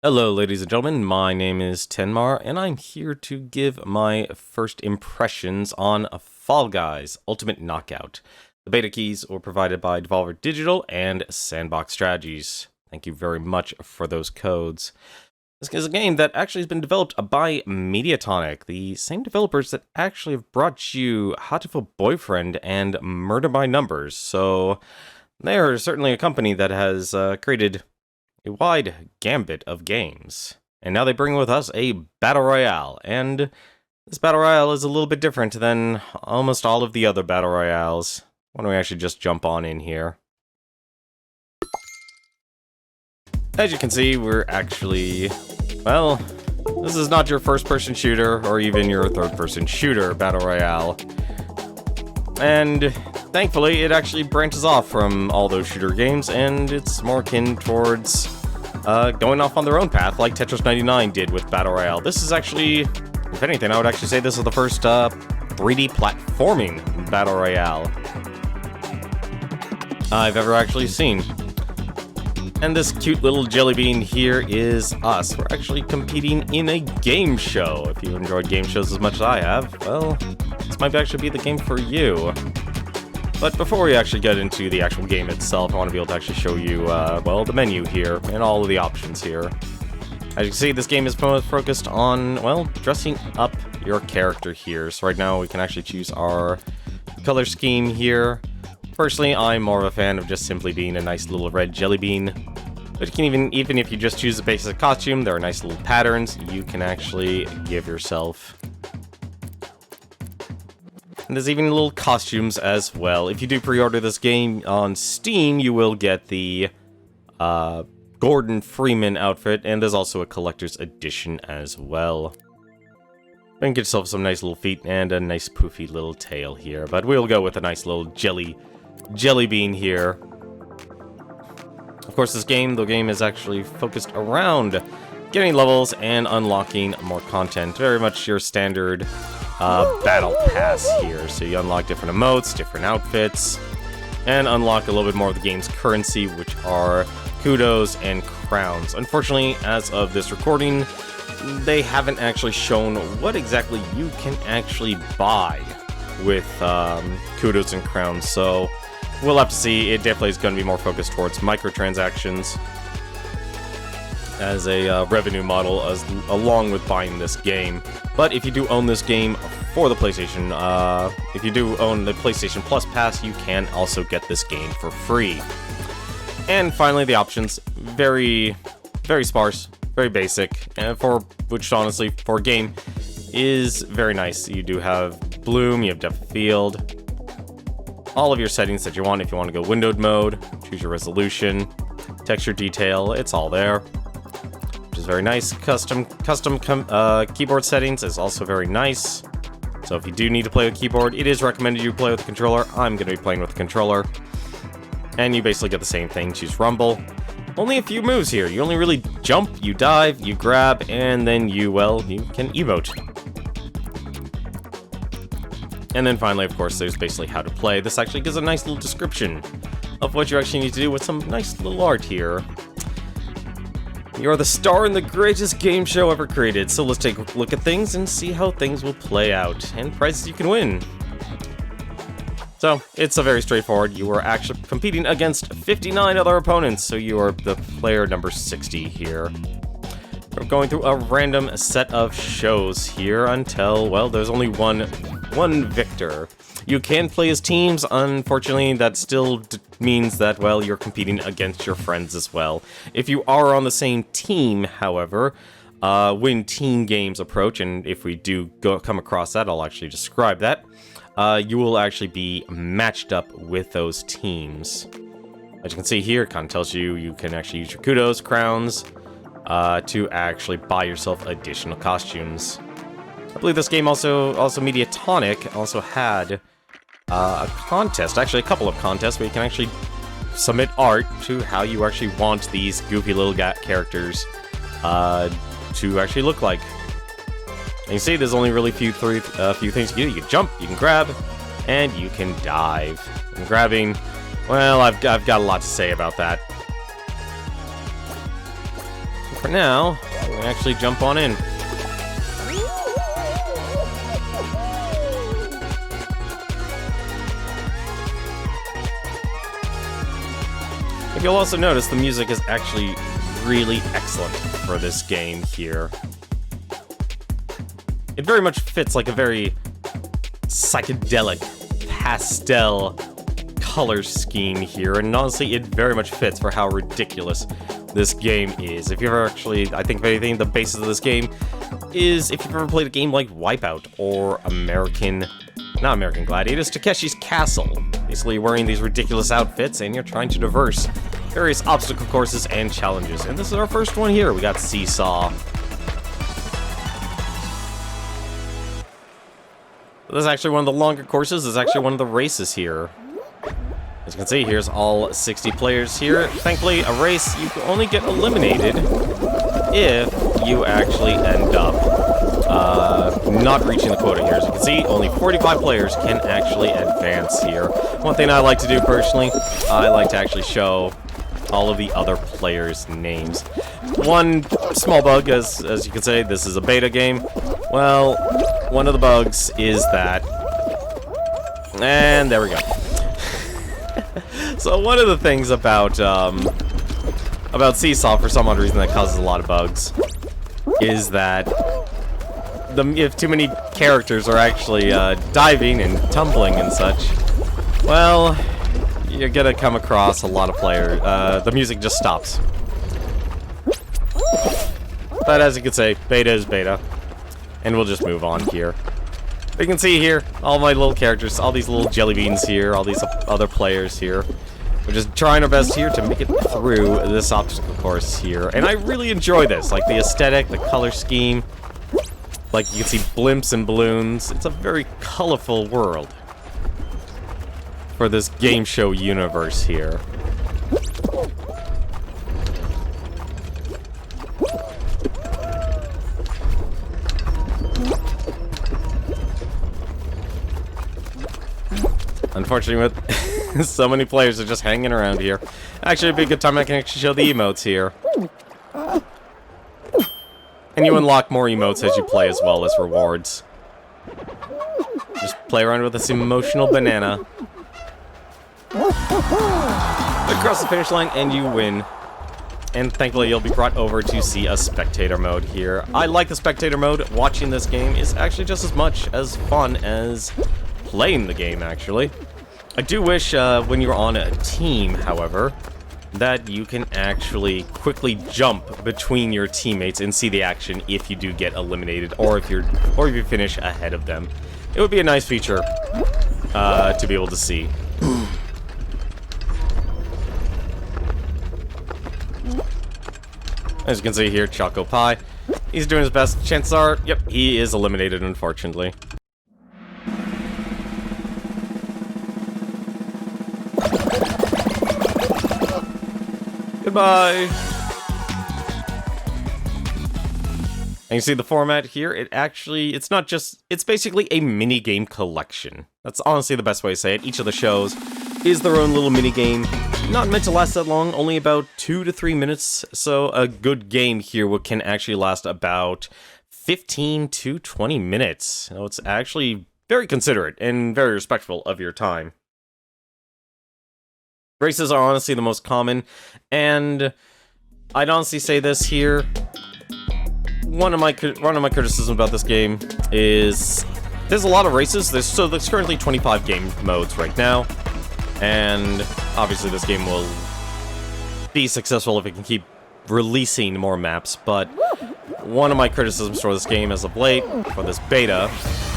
Hello, ladies and gentlemen. My name is Tenmar, and I'm here to give my first impressions on Fall Guys Ultimate Knockout. The beta keys were provided by Devolver Digital and Sandbox Strategies. Thank you very much for those codes. This is a game that actually has been developed by Mediatonic, the same developers that actually have brought you Hatoful Boyfriend and Murder by Numbers. So they are certainly a company that has created a wide gambit of games. And now they bring with us a Battle Royale, and this Battle Royale is a little bit different than almost all of the other Battle Royales. Why don't we actually just jump on in here? As you can see, we're actually, well, this is not your first-person shooter, or even your third-person shooter Battle Royale. And thankfully, it actually branches off from all those shooter games, and it's more akin towards going off on their own path, like Tetris 99 did with Battle Royale. This is actually, if anything, I would actually say this is the first 3D platforming Battle Royale I've ever actually seen. And this cute little jelly bean here is us. We're actually competing in a game show. If you enjoyed game shows as much as I have, well, this might actually be the game for you. But before we actually get into the actual game itself, I want to be able to actually show you, well, the menu here and all of the options here. As you can see, this game is focused on, well, dressing up your character here. So right now we can actually choose our color scheme here. Personally, I'm more of a fan of just simply being a nice little red jelly bean. But you can even if you just choose a basic costume, there are nice little patterns you can actually give yourself. And there's even little costumes as well. If you do pre-order this game on Steam, you will get the Gordon Freeman outfit, and there's also a collector's edition as well. You can get yourself some nice little feet and a nice poofy little tail here, but we'll go with a nice little jelly bean here. Of course, the game is actually focused around getting levels and unlocking more content. Very much your standard battle pass here. So you unlock different emotes, different outfits, and unlock a little bit more of the game's currency, which are kudos and crowns. Unfortunately, as of this recording, they haven't actually shown what exactly you can actually buy with kudos and crowns, so we'll have to see. It definitely is going to be more focused towards microtransactions as a revenue model along with buying this game. But if you do own this game for the PlayStation, if you do own the PlayStation Plus Pass, you can also get this game for free. And finally, the options, very sparse, very basic, and which honestly, for a game, is very nice. You do have bloom, you have depth of field, all of your settings that you want. If you want to go windowed mode, choose your resolution, texture detail, it's all there. Which is very nice. Custom keyboard settings is also very nice. So if you do need to play with keyboard, it is recommended you play with the controller. I'm going to be playing with the controller. And you basically get the same thing. Choose rumble. Only a few moves here. You only really jump, you dive, you grab, and then you can emote. And then finally, of course, there's basically how to play. This actually gives a nice little description of what you actually need to do with some nice little art here. You're the star in the greatest game show ever created, so let's take a look at things and see how things will play out, and prizes you can win. So, it's a very straightforward. You are actually competing against 59 other opponents, so you are the player number 60 here. We're going through a random set of shows here until, well, there's only one victor. You can play as teams. Unfortunately, that still means that, well, you're competing against your friends as well. If you are on the same team, however, when team games approach, and if we do come across that, I'll actually describe that, you will actually be matched up with those teams. As you can see here, it kind of tells you can actually use your kudos, crowns, to actually buy yourself additional costumes. I believe this game also Mediatonic also had a contest, actually a couple of contests, where you can actually submit art to how you actually want these goofy little characters to actually look like. And you see, there's only really few things you can do. You can jump, you can grab, and you can dive. And grabbing, well, I've got a lot to say about that. for now, we actually jump on in. If you'll also notice, the music is actually really excellent for this game here. It very much fits like a very psychedelic pastel color scheme here, and honestly, it very much fits for how ridiculous this game is. If you've ever actually, I think if anything, the basis of this game is if you've ever played a game like Wipeout or not American Gladiators, Takeshi's Castle. Basically, you're wearing these ridiculous outfits and you're trying to traverse various obstacle courses and challenges. And this is our first one here. We got Seesaw. This is actually one of the longer courses. This is actually one of the races here. As you can see, here's all 60 players here. Thankfully, a race, you can only get eliminated if you actually end up not reaching the quota here. As you can see, only 45 players can actually advance here. One thing I like to do personally, I like to actually show all of the other players' names. One small bug, as you can say, this is a beta game. Well, one of the bugs is that... And there we go. So one of the things about Seesaw, for some odd reason that causes a lot of bugs, is that if too many characters are actually diving and tumbling and such, well, you're gonna come across a lot of players. The music just stops. But as you can say, beta is beta, and we'll just move on here. You can see here, all my little characters, all these little jelly beans here, all these other players here. We're just trying our best here to make it through this obstacle course here. And I really enjoy this, like the aesthetic, the color scheme. Like you can see blimps and balloons. It's a very colorful world for this game show universe here. Unfortunately, with so many players are just hanging around here. Actually, it'd be a good time I can actually show the emotes here. And you unlock more emotes as you play as well as rewards. Just play around with this emotional banana. Across the finish line and you win. And thankfully you'll be brought over to see a spectator mode here. I like the spectator mode. Watching this game is actually just as much as fun as playing the game, actually. I do wish when you're on a team, however, that you can actually quickly jump between your teammates and see the action if you do get eliminated or if you finish ahead of them. It would be a nice feature to be able to see. As you can see here, Choco Pie, he's doing his best. Chances are, yep, he is eliminated, unfortunately. Goodbye! And you see the format here, it's not just, it's basically a mini-game collection. That's honestly the best way to say it. Each of the shows is their own little mini-game. Not meant to last that long, only about 2 to 3 minutes. So a good game here can actually last about 15 to 20 minutes. So it's actually very considerate and very respectful of your time. Races are honestly the most common, and I'd honestly say this here. One of my criticisms about this game is there's a lot of races. There's currently 25 game modes right now, and obviously this game will be successful if it can keep releasing more maps. But one of my criticisms for this game as of late, for this beta,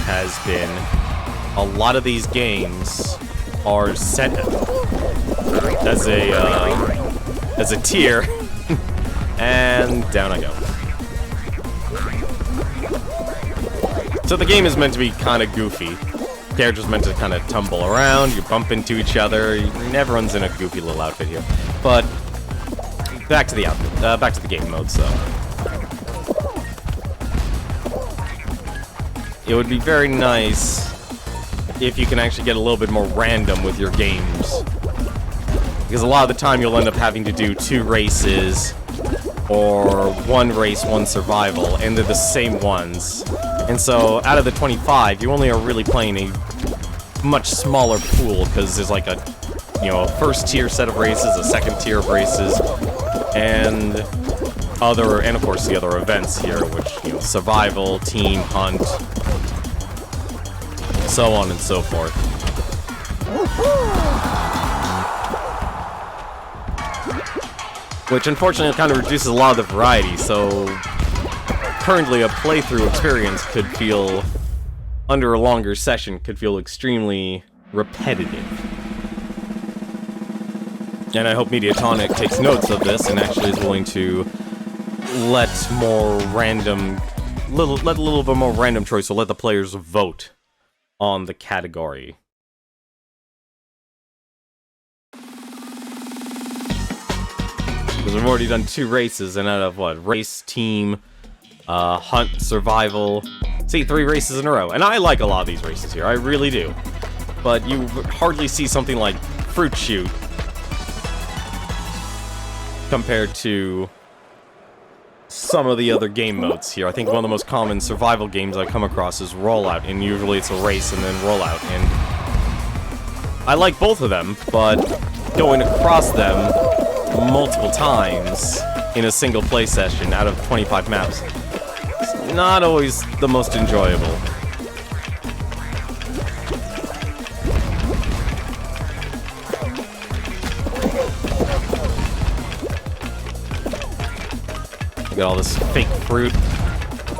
has been a lot of these games are set as a tier, and down I go. So the game is meant to be kind of goofy. Characters meant to kind of tumble around, you bump into each other, everyone's in a goofy little outfit here. But back to the outfit, back to the game modes though. It would be very nice if you can actually get a little bit more random with your games. Because a lot of the time you'll end up having to do 2 races or one race, one survival, and they're the same ones. And so, out of the 25, you only are really playing a much smaller pool, because there's like a, you know, a first tier set of races, a second tier of races, and of course the other events here, which, you know, survival, team, hunt, so on and so forth. Which unfortunately kind of reduces a lot of the variety, so currently a playthrough experience could feel, under a longer session, could feel extremely repetitive. And I hope Mediatonic takes notes of this and actually is willing to let a little bit more random choice, so let the players vote on the category. Because we've already done 2 races, and out of what? Race, team, hunt, survival. See, 3 races in a row. And I like a lot of these races here, I really do. But you hardly see something like Fruit Shoot compared to some of the other game modes here. I think one of the most common survival games I come across is Rollout, and usually it's a race and then Rollout, and I like both of them, but going across them multiple times in a single play session out of 25 maps is not always the most enjoyable. We got all this fake fruit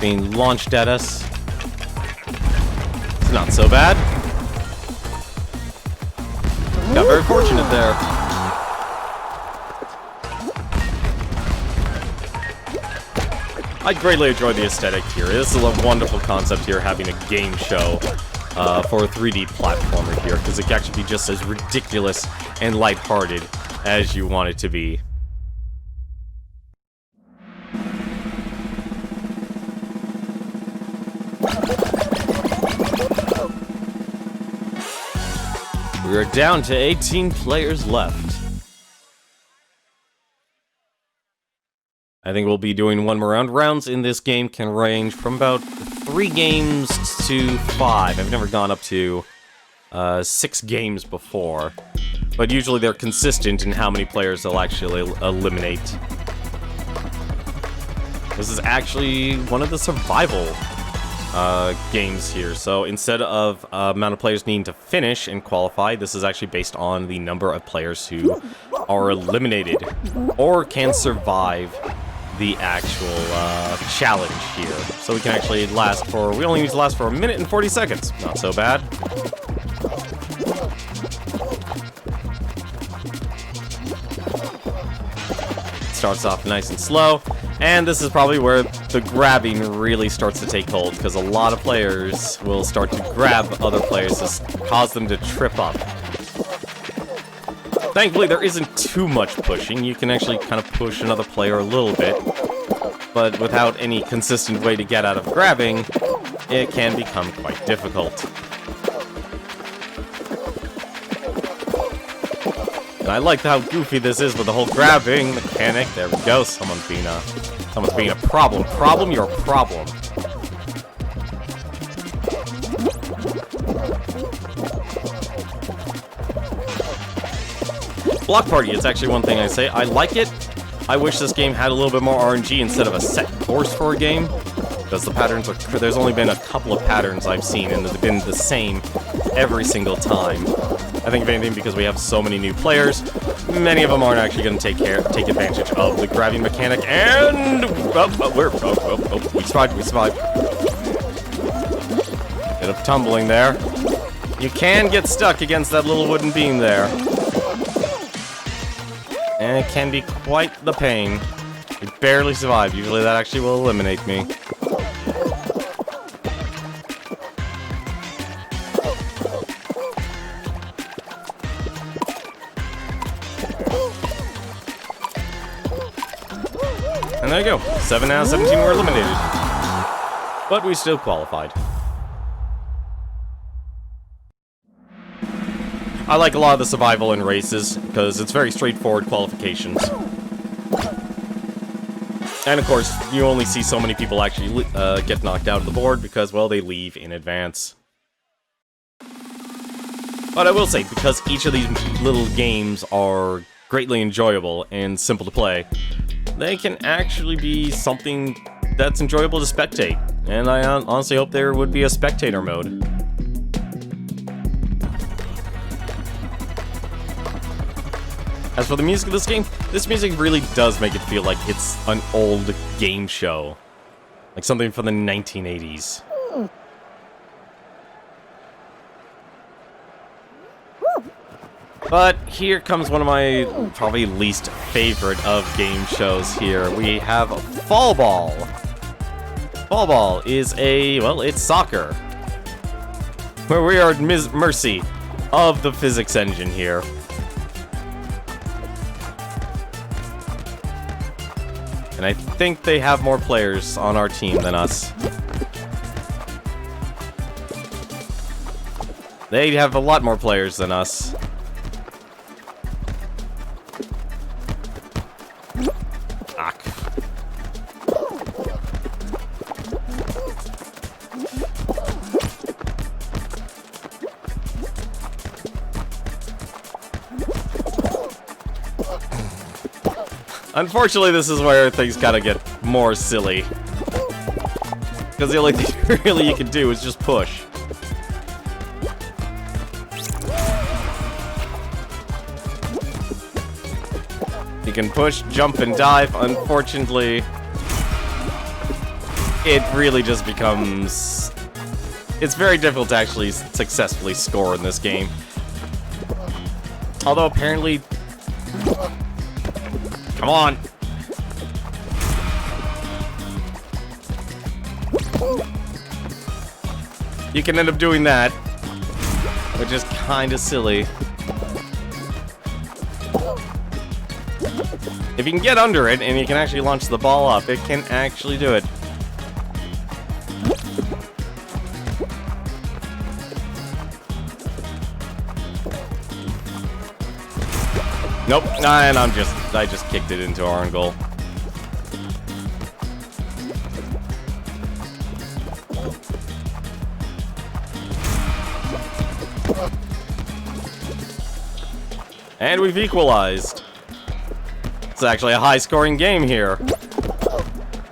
being launched at us. It's not so bad. Got very fortunate there. I greatly enjoy the aesthetic here. This is a wonderful concept here, having a game show for a 3D platformer here, because it can actually be just as ridiculous and lighthearted as you want it to be. We're down to 18 players left. I think we'll be doing one more round. Rounds in this game can range from about 3 games to 5. I've never gone up to 6 games before. But usually they're consistent in how many players they'll actually eliminate. This is actually one of the survival games here. So instead of amount of players needing to finish and qualify, this is actually based on the number of players who are eliminated or can survive the actual challenge here. So we can actually we only need to last for 1 minute and 40 seconds. Not so bad. Starts off nice and slow, and this is probably where the grabbing really starts to take hold, because a lot of players will start to grab other players to cause them to trip up. Thankfully, there isn't too much pushing. You can actually kind of push another player a little bit, but without any consistent way to get out of grabbing, it can become quite difficult. And I like how goofy this is with the whole grabbing mechanic. There we go. Someone's being a problem. Problem? You're a problem. Block Party is actually one thing I say. I like it. I wish this game had a little bit more RNG instead of a set course for a game, because the patterns are... There's only been a couple of patterns I've seen, and they've been the same every single time. I think if anything, because we have so many new players, many of them aren't actually going to take advantage of the grabbing mechanic, and... we survived. Bit of tumbling there. You can get stuck against that little wooden beam there. And it can be quite the pain. We barely survived. Usually that actually will eliminate me. And there you go. 7 out of 17 were eliminated. But we still qualified. I like a lot of the survival in races, because it's very straightforward qualifications. And of course, you only see so many people actually get knocked out of the board because, well, they leave in advance. But I will say, because each of these little games are greatly enjoyable and simple to play, they can actually be something that's enjoyable to spectate. And I honestly hope there would be a spectator mode. As for the music of this game, this music really does make it feel like it's an old game show. Like something from the 1980s. But here comes one of my probably least favorite of game shows here. We have Fall Ball. Fall Ball is well, it's soccer. Where we are at mercy of the physics engine here. And I think they have more players on our team than us. They have a lot more players than us. Unfortunately, this is where things gotta get more silly. Because the only thing really you can do is just push. You can push, jump, and dive. Unfortunately, it really just becomes... It's very difficult to actually successfully score in this game. Although apparently... Come on! You can end up doing that, which is kinda silly. If you can get under it and you can actually launch the ball up, it can actually do it. Nope, and I just kicked it into our own goal. And we've equalized. It's actually a high-scoring game here.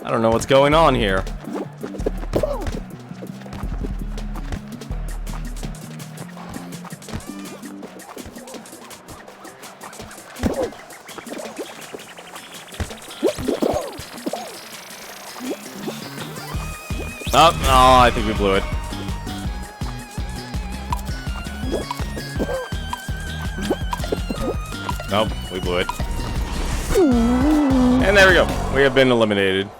I don't know what's going on here. Oh, I think we blew it. Nope, we blew it. And there we go. We have been eliminated.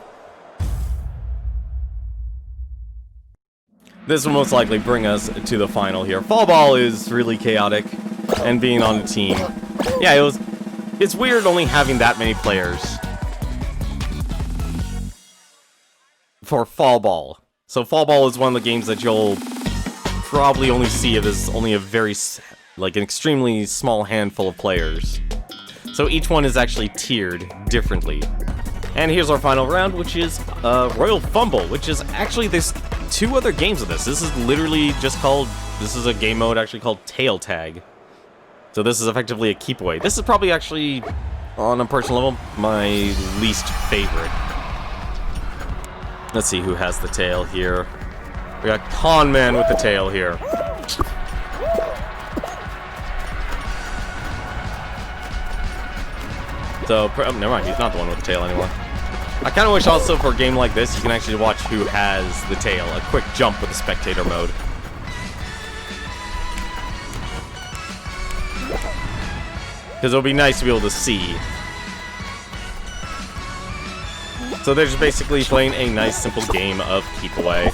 This will most likely bring us to the final here. Fall Ball is really chaotic, and being on a team. Yeah, it's weird only having that many players for Fall Ball. So Fall Ball is one of the games that you'll probably only see if there's only a very, like, an extremely small handful of players. So each one is actually tiered differently. And here's our final round, which is Royal Fumble, which is actually, there's two other games of this. This is literally just called, this is a game mode actually called Tail Tag. So this is effectively a keep away. This is probably actually, on a personal level, my least favorite. Let's see who has the tail here. We got Con Man with the tail here. So, oh, never mind, he's not the one with the tail anymore. I kind of wish also for a game like this, you can actually watch who has the tail. A quick jump with the spectator mode. Because it'll be nice to be able to see. So they're just basically playing a nice, simple game of keep away.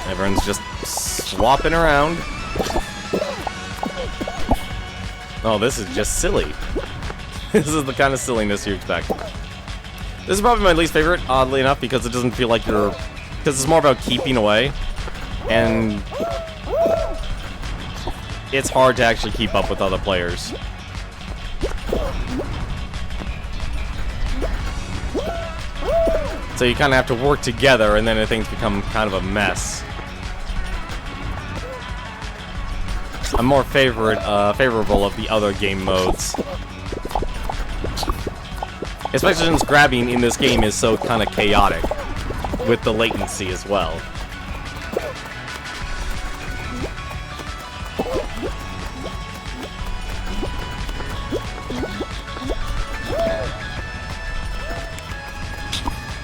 Everyone's just swapping around. Oh, this is just silly. This is the kind of silliness you expect. This is probably my least favorite, oddly enough, because it doesn't feel like you're... Because it's more about keeping away. And... it's hard to actually keep up with other players. So you kind of have to work together, and then things become kind of a mess. I'm more favorable of the other game modes. Especially since grabbing in this game is so kind of chaotic, with the latency as well.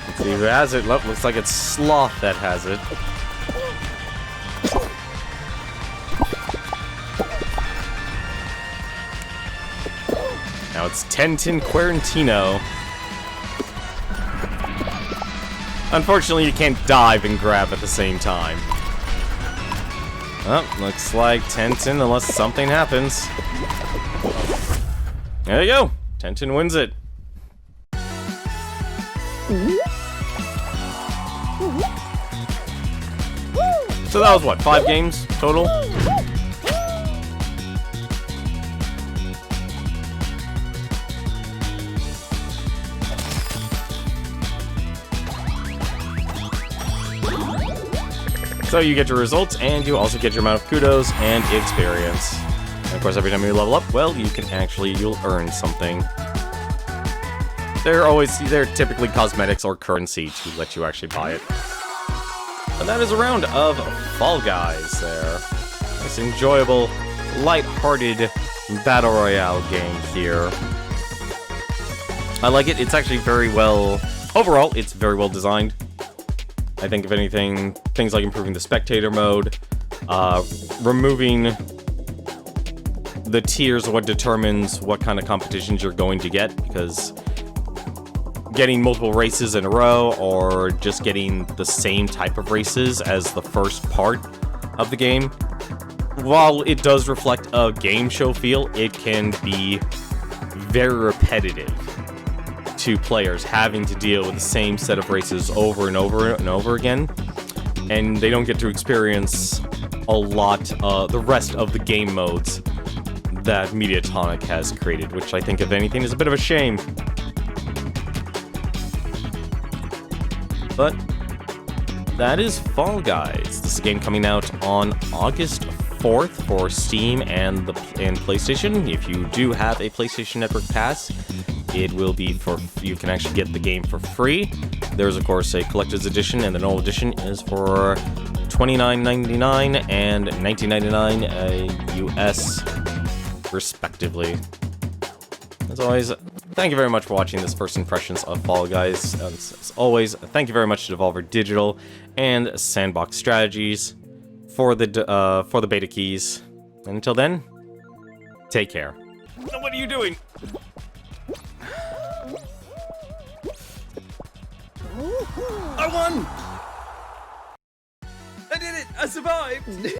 Let's see who has it. Looks like it's Sloth that has it. Now it's Tentin Quarantino. Unfortunately, you can't dive and grab at the same time. Well, looks like Tentin, unless something happens. There you go. Tentin wins it. So that was what, 5 games total? So you get your results, and you also get your amount of kudos and experience. And of course, every time you level up, well, you'll earn something. They're typically cosmetics or currency to let you actually buy it. And that is a round of Fall Guys there. Nice, enjoyable, light-hearted battle royale game here. I like it. It's actually very well... Overall, it's very well designed. I think, if anything, things like improving the spectator mode, removing the tiers are what determines what kind of competitions you're going to get, because getting multiple races in a row or just getting the same type of races as the first part of the game, while it does reflect a game show feel, it can be very repetitive to players having to deal with the same set of races over and over and over again, and they don't get to experience a lot the rest of the game modes that Mediatonic has created, which I think, if anything, is a bit of a shame. But that is Fall Guys. This is a game coming out on August 4th for Steam and PlayStation. If you do have a PlayStation Network Pass, it will be you can actually get the game for free. There's, of course, a collector's edition, and the normal edition is for $29.99 and $19.99 US, respectively. As always, thank you very much for watching this first impressions of Fall Guys. As always, thank you very much to Devolver Digital and Sandbox Strategies for the beta keys. And until then, take care. What are you doing? I won! I did it! I survived!